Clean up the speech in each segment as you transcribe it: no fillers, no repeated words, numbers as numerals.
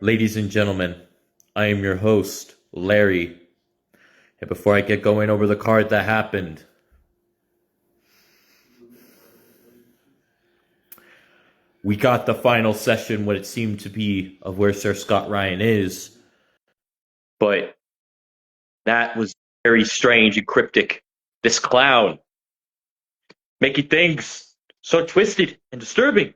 Ladies and gentlemen, I am your host, Larry. And before I get going over the card that happened, we got the final session, what it seemed to be, of where Sir Scott Ryan is. But that was very strange and cryptic. This clown making things so twisted and disturbing.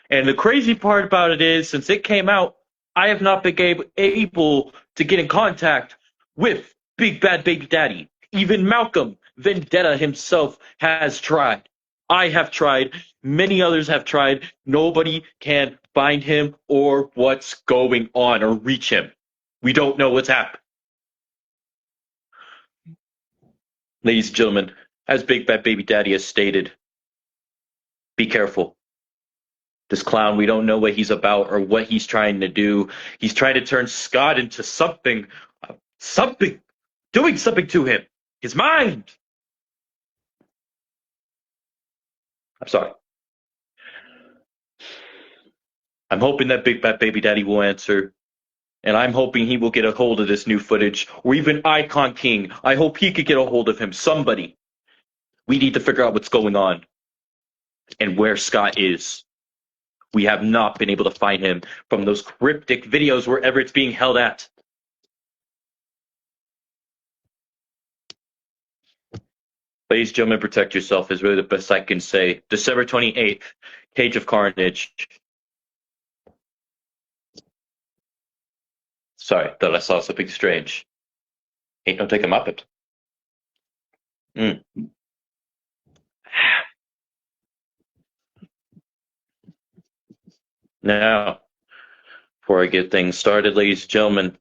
And the crazy part about it is, since it came out, I have not been able to get in contact with Big Bad Baby Daddy. Even Malcolm Vendetta himself has tried. I have tried. Many others have tried. Nobody can find him or what's going on or reach him. We don't know what's happened. Ladies and gentlemen, as Big Bad Baby Daddy has stated, be careful. This clown, we don't know what he's about or what he's trying to do. He's trying to turn Scott into something, doing something to him. His mind. I'm sorry. I'm hoping that Big Bad Baby Daddy will answer. And I'm hoping he will get a hold of this new footage. Or even Icon King. I hope he could get a hold of him. Somebody. We need to figure out what's going on. And where Scott is. We have not been able to find him from those cryptic videos wherever it's being held at. Ladies and gentlemen, protect yourself is really the best I can say. December 28th, Cage of Carnage. Sorry, thought I saw something strange. Ain't no take a Muppet. Now, before I get things started, ladies and gentlemen,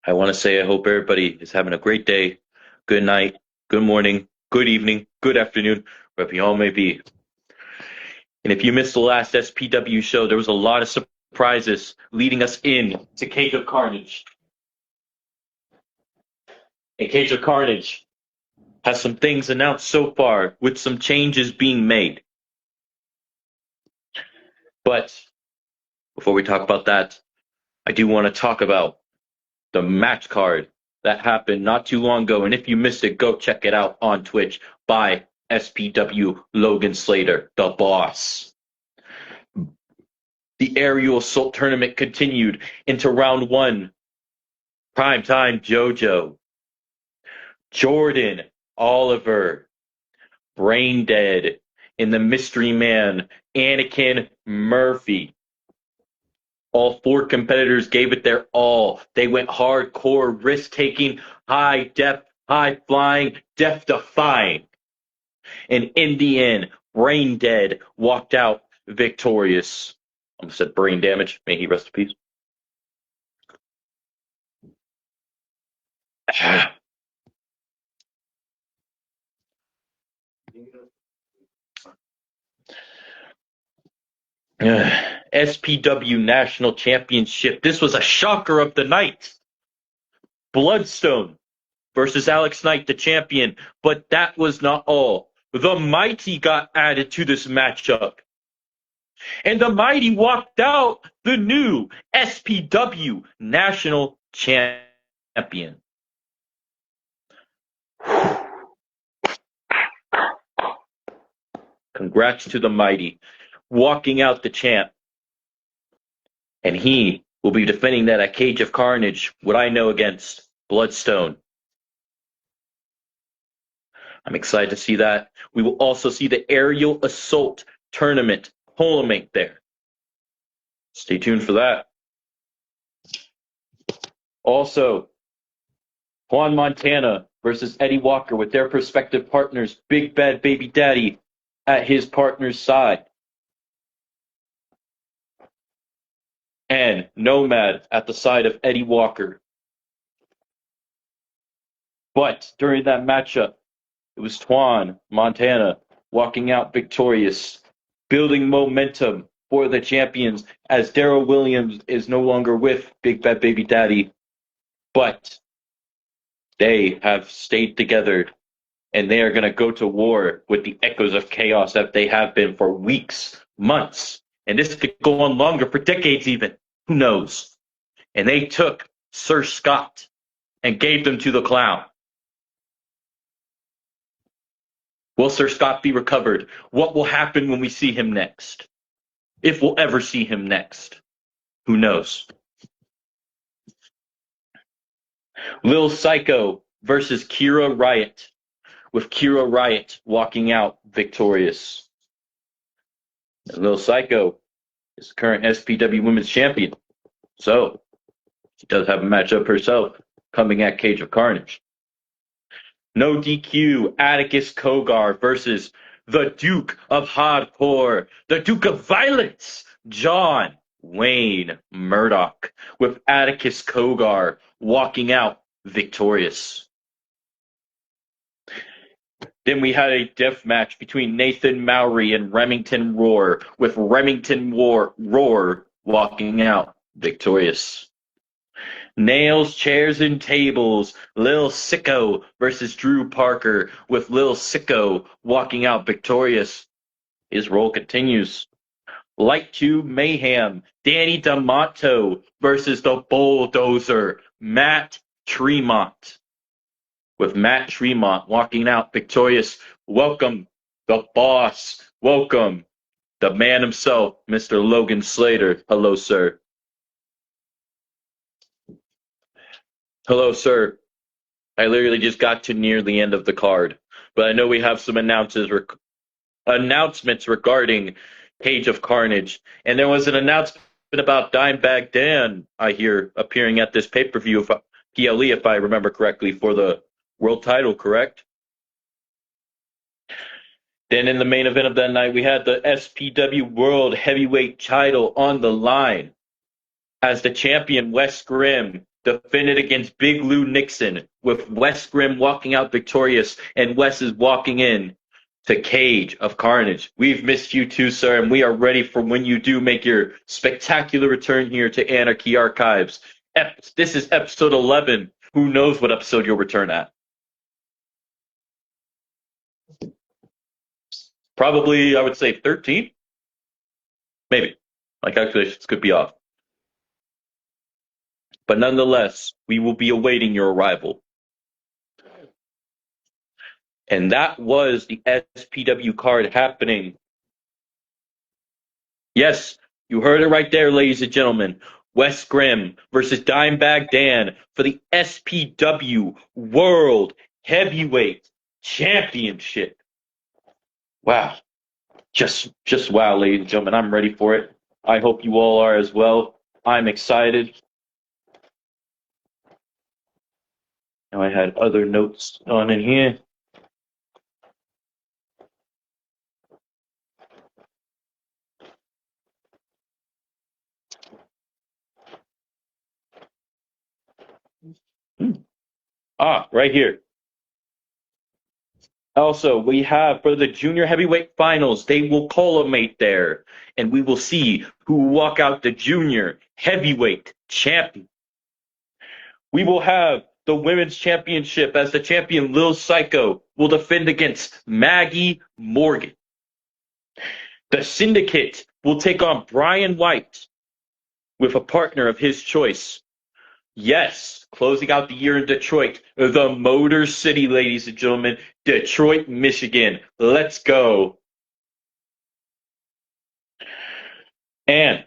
I want to say I hope everybody is having a great day, good night, good morning, good evening, good afternoon, wherever you all may be. And if you missed the last SPW show, there was a lot of surprises leading us in to Cage of Carnage. And Cage of Carnage has some things announced so far with some changes being made. But before we talk about that, I do want to talk about the match card that happened not too long ago. And if you missed it, go check it out on Twitch by SPW Logan Slater, the boss. The aerial assault tournament continued into round one. Primetime JoJo, Jordan, Oliver, Brain Dead, and the Mystery Man, Anakin Murphy. All four competitors gave it their all. They went hardcore, risk-taking, high-def, high-flying, death-defying. And in the end, Brain Dead walked out victorious. I almost said brain damage. May he rest in peace. SPW National Championship. This was a shocker of the night. Bloodstone versus Alex Knight, the champion. But that was not all. The Mighty got added to this matchup. And the Mighty walked out the new SPW National Champion. Congrats to the Mighty, walking out the champ. And he will be defending that at Cage of Carnage, what I know against Bloodstone. I'm excited to see that. We will also see the Aerial Assault Tournament culminate there. Stay tuned for that. Also, Juan Montana versus Eddie Walker with their prospective partners, Big Bad Baby Daddy at his partner's side. And Nomad at the side of Eddie Walker. But during that matchup, it was Juan Montana walking out victorious, building momentum for the champions as Darryl Williams is no longer with Big Bad Baby Daddy. But they have stayed together and they are going to go to war with the echoes of chaos that they have been for weeks, months, and this could go on longer, for decades even. Who knows? And they took Sir Scott and gave them to the Clown. Will Sir Scott be recovered? What will happen when we see him next? If we'll ever see him next. Who knows? Lil Psycho versus Kira Riot, with Kira Riot walking out victorious. And Lil Psycho is the current SPW Women's Champion. So, she does have a matchup herself coming at Cage of Carnage. No DQ, Atticus Kogar versus the Duke of Hardcore, the Duke of Violence, John Wayne Murdoch, with Atticus Kogar walking out victorious. Then we had a death match between Nathan Mowry and Remington Roar, with Remington Roar walking out victorious. Nails, chairs, and tables, Lil Sicko versus Drew Parker, with Lil Sicko walking out victorious. His role continues. Light Tube Mayhem, Danny D'Amato versus the Bulldozer, Matt Tremont, with Matt Tremont walking out victorious. Welcome, the boss. Welcome, the man himself, Mr. Logan Slater. Hello, sir. Hello, sir. I literally just got to near the end of the card, but I know we have some announcements regarding Cage of Carnage, and there was an announcement about Dimebag Dan, I hear, appearing at this pay-per-view, PLE, if I remember correctly, for the world title, correct? Then in the main event of that night, we had the SPW World Heavyweight title on the line, as the champion Wes Grimm defended against Big Lou Nixon, with Wes Grimm walking out victorious, and Wes is walking in to Cage of Carnage. We've missed you too, sir, and we are ready for when you do make your spectacular return here to Anarchy Archives. This is episode 11. Who knows what episode you'll return at? Probably, I would say 13? Maybe. My calculations could be off. But nonetheless, we will be awaiting your arrival. And that was the SPW card happening. Yes, you heard it right there, ladies and gentlemen. Wes Grimm versus Dimebag Dan for the SPW World Heavyweight Championship. Wow. Just wow, ladies and gentlemen. I'm ready for it. I hope you all are as well. I'm excited. Now I had other notes on in here. Right here. Also, we have for the junior heavyweight finals, they will collimate there, and we will see who will walk out the junior heavyweight champion. We will have the women's championship as the champion Lil Psycho will defend against Maggie Morgan. The Syndicate will take on Brian White with a partner of his choice. Yes, closing out the year in Detroit, the Motor City, ladies and gentlemen, Detroit, Michigan. Let's go. And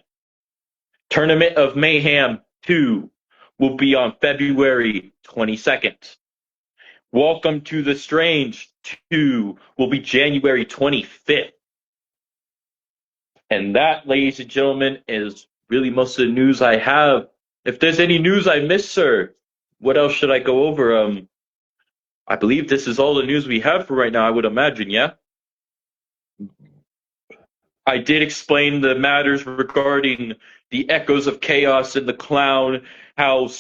Tournament of Mayhem 2 will be on February 22nd. Welcome to the Strange 2 will be January 25th. And that, ladies and gentlemen, is really most of the news I have. If there's any news I missed, sir, what else should I go over? I believe this is all the news we have for right now, I would imagine, yeah? I did explain the matters regarding the Echoes of Chaos and the Clown, how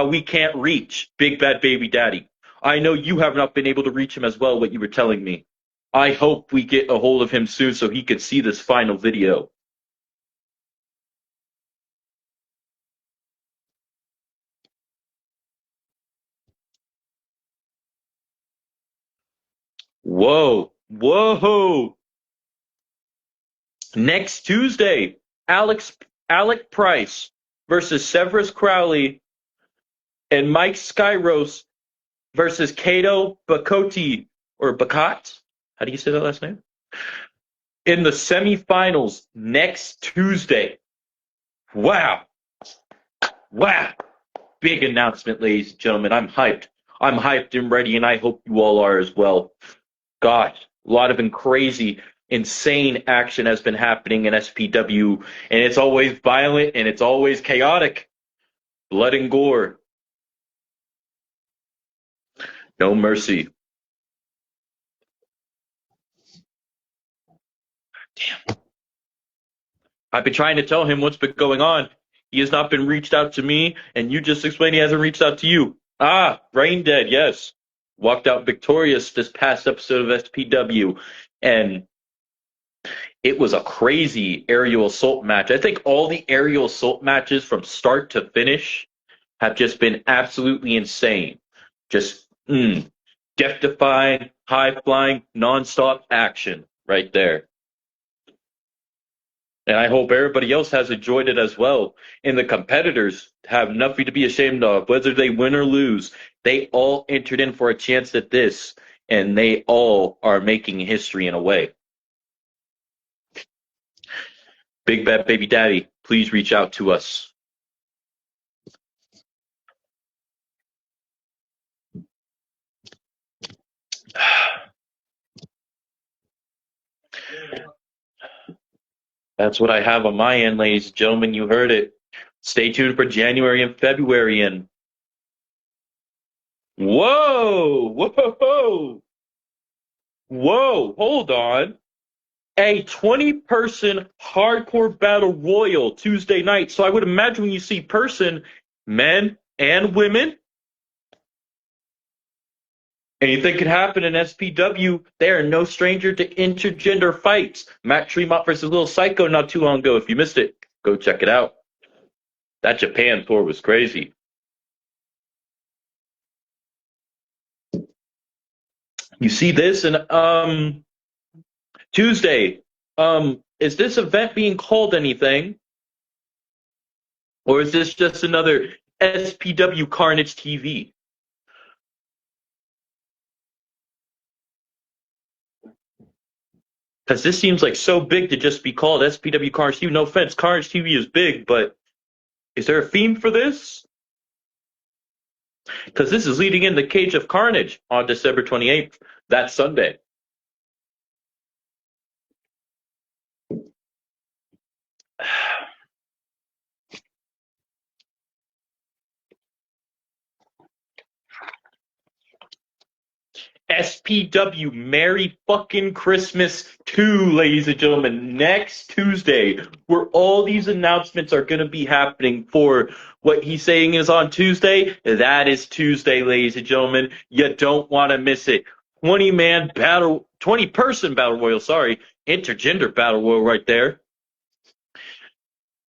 we can't reach Big Bad Baby Daddy. I know you have not been able to reach him as well, what you were telling me. I hope we get a hold of him soon so he can see this final video. Whoa. Next Tuesday, Alec Price versus Severus Crowley and Mike Skyros versus Kato Bakoti or Bakat. How do you say that last name? In the semifinals next Tuesday. Wow. Wow. Big announcement, ladies and gentlemen. I'm hyped. I'm hyped and ready, and I hope you all are as well. God, a lot of crazy, insane action has been happening in SPW, and it's always violent and it's always chaotic. Blood and gore. No mercy. Damn. I've been trying to tell him what's been going on. He has not been reached out to me, and you just explained he hasn't reached out to you. Ah, brain dead, yes. Walked out victorious this past episode of SPW, and it was a crazy aerial assault match. I think all the aerial assault matches from start to finish have just been absolutely insane. Just death-defying, high-flying, non-stop action right there. And I hope everybody else has enjoyed it as well. And the competitors have nothing to be ashamed of, whether they win or lose. They all entered in for a chance at this, and they all are making history in a way. Big Bad Baby Daddy, please reach out to us. That's what I have on my end, ladies and gentlemen. You heard it. Stay tuned for January and February. And whoa, hold on. A 20-person hardcore battle royal Tuesday night. So I would imagine when you see person, men and women, anything could happen in SPW. They are no stranger to intergender fights. Matt Tremont versus Little Psycho not too long ago. If you missed it, go check it out. That Japan tour was crazy. You see this and Tuesday. Is this event being called anything? Or is this just another SPW Carnage TV? Because this seems like so big to just be called SPW Carnage TV. No offense, Carnage TV is big, but is there a theme for this? Because this is leading into Cage of Carnage on December 28th, that Sunday. SPW Merry fucking Christmas 2, ladies and gentlemen, next Tuesday, where all these announcements are going to be happening for what he's saying is on Tuesday. That is Tuesday, ladies and gentlemen. You don't want to miss it. 20-person battle royal, intergender battle royal right there.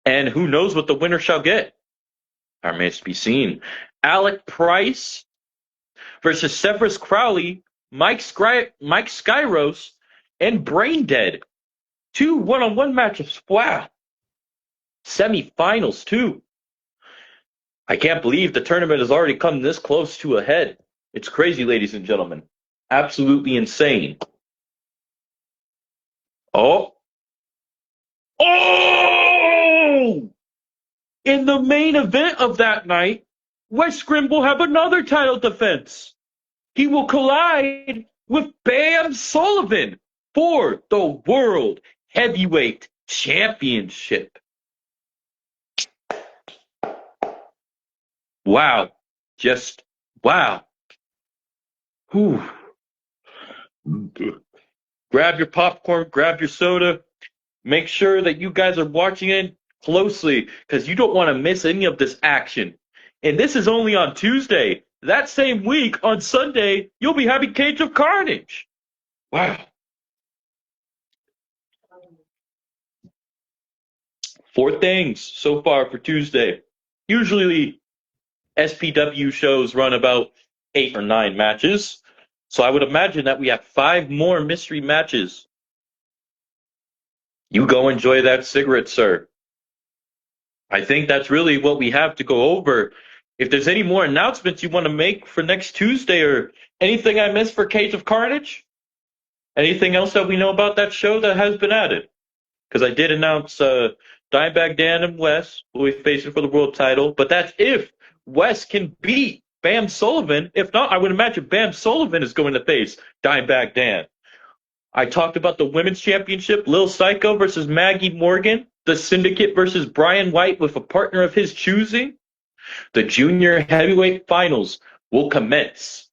And who knows what the winner shall get? Remains to be seen. Alec Price versus Severus Crowley, Mike Skyros, and Brain Dead. 2 one-on-one matches. Wow. Semifinals, too. I can't believe the tournament has already come this close to a head. It's crazy, ladies and gentlemen. Absolutely insane. Oh! In the main event of that night, Wes Grimm will have another title defense. He will collide with Bam Sullivan for the World Heavyweight Championship. Wow. Just wow. Whew. Grab your popcorn, grab your soda. Make sure that you guys are watching it closely because you don't want to miss any of this action. And this is only on Tuesday. That same week, on Sunday, you'll be having Cage of Carnage. Wow. 4 things so far for Tuesday. Usually, SPW shows run about 8 or 9 matches. So I would imagine that we have 5 more mystery matches. You go enjoy that cigarette, sir. I think that's really what we have to go over. If there's any more announcements you want to make for next Tuesday or anything I missed for Cage of Carnage, anything else that we know about that show that has been added? Because I did announce Dimebag Dan and Wes will be facing for the world title, but that's if Wes can beat Bam Sullivan. If not, I would imagine Bam Sullivan is going to face Dimebag Dan. I talked about the women's championship, Lil Psycho versus Maggie Morgan, the Syndicate versus Brian White with a partner of his choosing. The junior heavyweight finals will commence.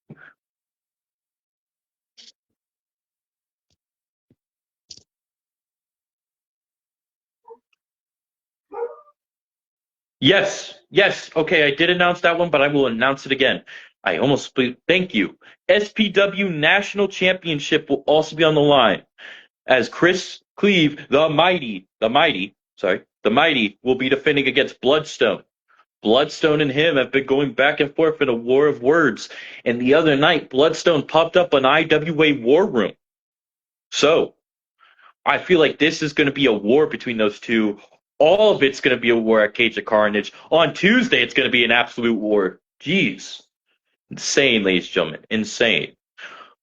Yes, yes. Okay, I did announce that one, but I will announce it again. I almost thank you. SPW National Championship will also be on the line as Chris Cleve, the mighty will be defending against Bloodstone. Bloodstone and him have been going back and forth in a war of words. And the other night, Bloodstone popped up on IWA War Room. So I feel like this is going to be a war between those two. All of it's going to be a war at Cage of Carnage. On Tuesday, it's going to be an absolute war. Jeez. Insane, ladies and gentlemen. Insane.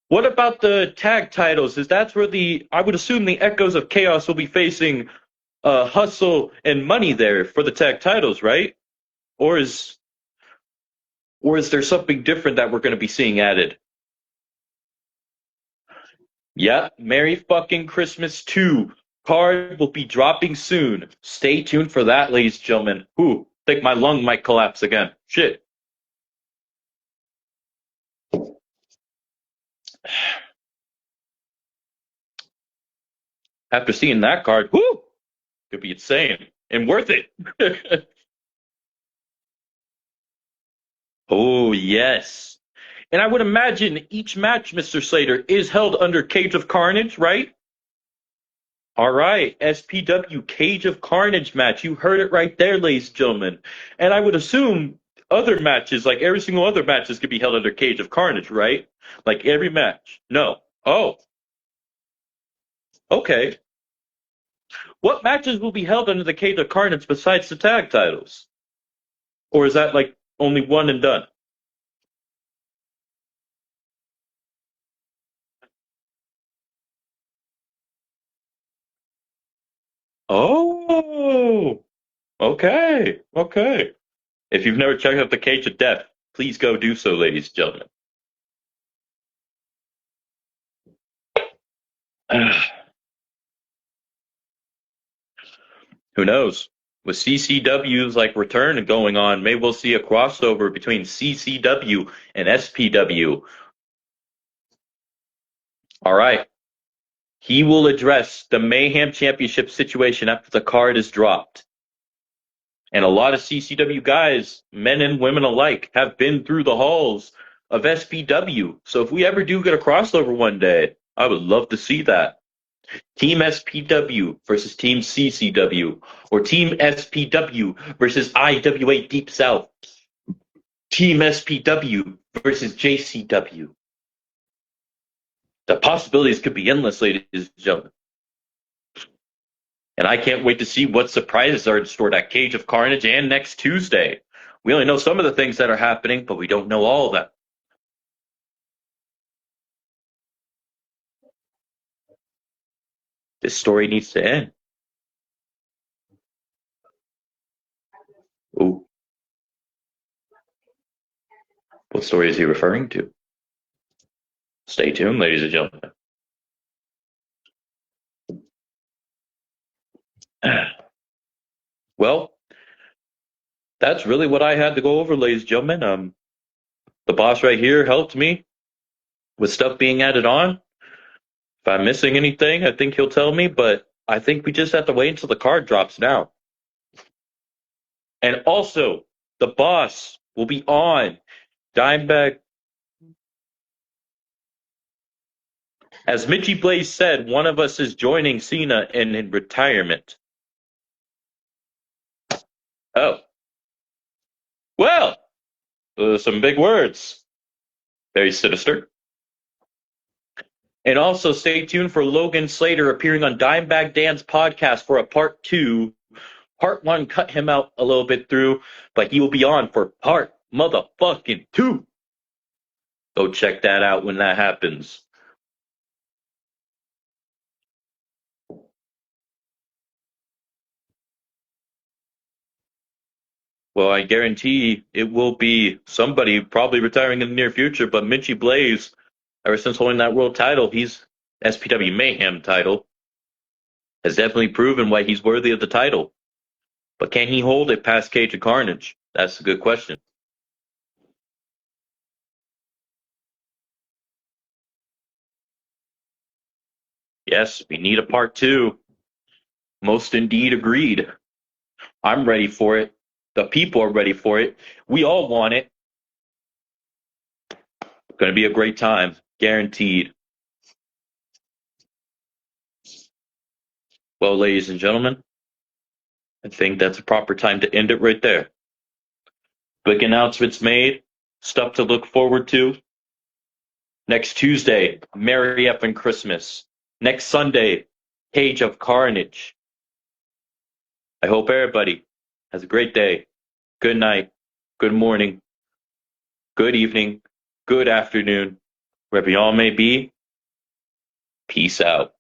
What about the tag titles? Is that's where I would assume the Echoes of Chaos will be facing Hustle and Money there for the tag titles, right? Or is there something different that we're going to be seeing added? Yeah, Merry fucking Christmas 2. Card will be dropping soon. Stay tuned for that, ladies and gentlemen. Ooh, think my lung might collapse again. Shit. After seeing that card, whoo, could be insane and worth it. Oh, yes. And I would imagine each match, Mr. Slater, is held under Cage of Carnage, right? All right, SPW Cage of Carnage match. You heard it right there, ladies and gentlemen. And I would assume other matches, like every single other matches, could be held under Cage of Carnage, right? Like every match. No. Oh, okay. What matches will be held under the Cage of Carnage besides the tag titles? Or is that like only one and done? Oh, okay, okay. If you've never checked out the Cage of Death, please go do so, ladies and gentlemen. Who knows? With CCW's like return going on, maybe we'll see a crossover between CCW and SPW. All right. He will address the Mayhem Championship situation after the card is dropped. And a lot of CCW guys, men and women alike, have been through the halls of SPW. So if we ever do get a crossover one day, I would love to see that. Team SPW versus Team CCW, or Team SPW versus IWA Deep South. Team SPW versus JCW. The possibilities could be endless, ladies and gentlemen. And I can't wait to see what surprises are in store at Cage of Carnage and next Tuesday. We only know some of the things that are happening, but we don't know all of them. This story needs to end. Ooh. What story is he referring to? Stay tuned, ladies and gentlemen. Well, that's really what I had to go over, ladies and gentlemen. The boss right here helped me with stuff being added on. If I'm missing anything, I think he'll tell me, but I think we just have to wait until the card drops now. And also, the boss will be on Dimebag. As Mitchy Blaze said, one of us is joining Cena in retirement. Oh. Well, some big words. Very sinister. And also stay tuned for Logan Slater appearing on Dimebag Dan's podcast for a part 2 Part 1 cut him out a little bit through, but he will be on for part motherfucking 2. Go check that out when that happens. Well, I guarantee it will be somebody probably retiring in the near future, but Minchie Blaze, ever since holding that world title, he's SPW Mayhem title, has definitely proven why he's worthy of the title. But can he hold it past Cage of Carnage? That's a good question. Yes, we need a part 2. Most indeed agreed. I'm ready for it. The people are ready for it. We all want it. Going to be a great time, guaranteed. Well, ladies and gentlemen, I think that's a proper time to end it right there. Big announcements made, stuff to look forward to. Next Tuesday, Merry effing Christmas. Next Sunday, Cage of Carnage. I hope everybody has a great day, good night, good morning, good evening, good afternoon, wherever y'all may be. Peace out.